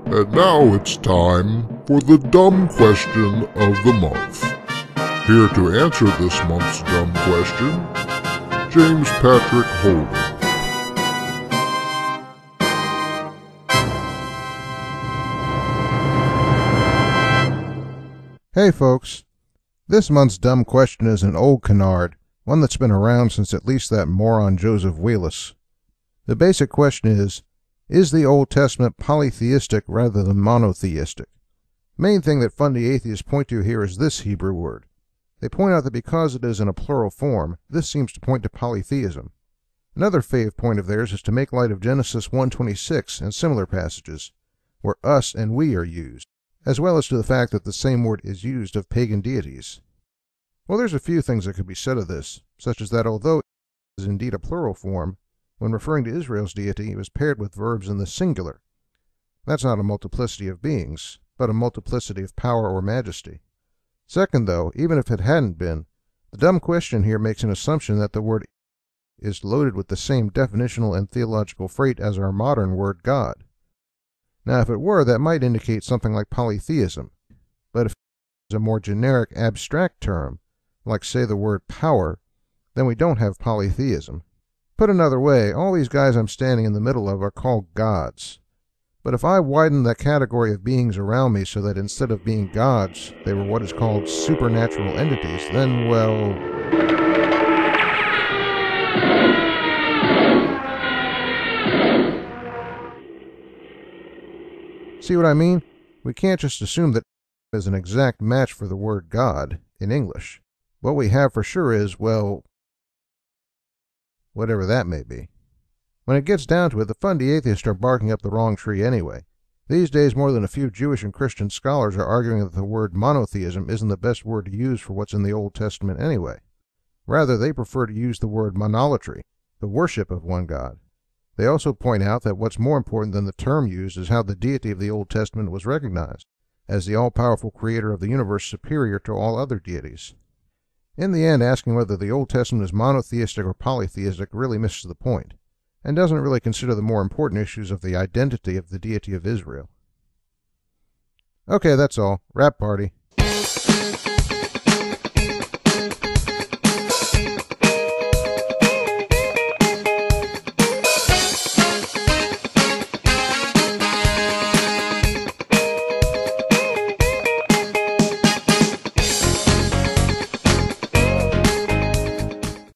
And now it's time for the dumb question of the month. Here to answer this month's dumb question, James Patrick Holden. Hey folks, this month's dumb question is an old canard, one that's been around since at least that moron Joseph Wheelis. The basic question is the Old Testament polytheistic rather than monotheistic? Main thing that fundy atheists point to here is this Hebrew word. They point out that because it is in a plural form, this seems to point to polytheism. Another fave point of theirs is to make light of Genesis 1:26 and similar passages, where us and we are used, as well as to the fact that the same word is used of pagan deities. Well, there's a few things that could be said of this, such as that although it is indeed a plural form, when referring to Israel's deity, it was paired with verbs in the singular. That's not a multiplicity of beings, but a multiplicity of power or majesty. Second, though, even if it hadn't been, the dumb question here makes an assumption that the word is loaded with the same definitional and theological freight as our modern word God. Now, if it were, that might indicate something like polytheism, but if it's a more generic, abstract term, like say the word power, then we don't have polytheism. Put another way, all these guys I'm standing in the middle of are called gods. But if I widened that category of beings around me so that instead of being gods, they were what is called supernatural entities, then, well... See what I mean? We can't just assume that is an exact match for the word God in English. What we have for sure is, well, whatever that may be. When it gets down to it, the fundy atheists are barking up the wrong tree anyway. These days, more than a few Jewish and Christian scholars are arguing that the word monotheism isn't the best word to use for what's in the Old Testament anyway. Rather, they prefer to use the word monolatry, the worship of one God. They also point out that what's more important than the term used is how the deity of the Old Testament was recognized, as the all-powerful creator of the universe superior to all other deities. In the end, asking whether the Old Testament is monotheistic or polytheistic really misses the point, and doesn't really consider the more important issues of the identity of the deity of Israel. Okay, that's all. Rap party.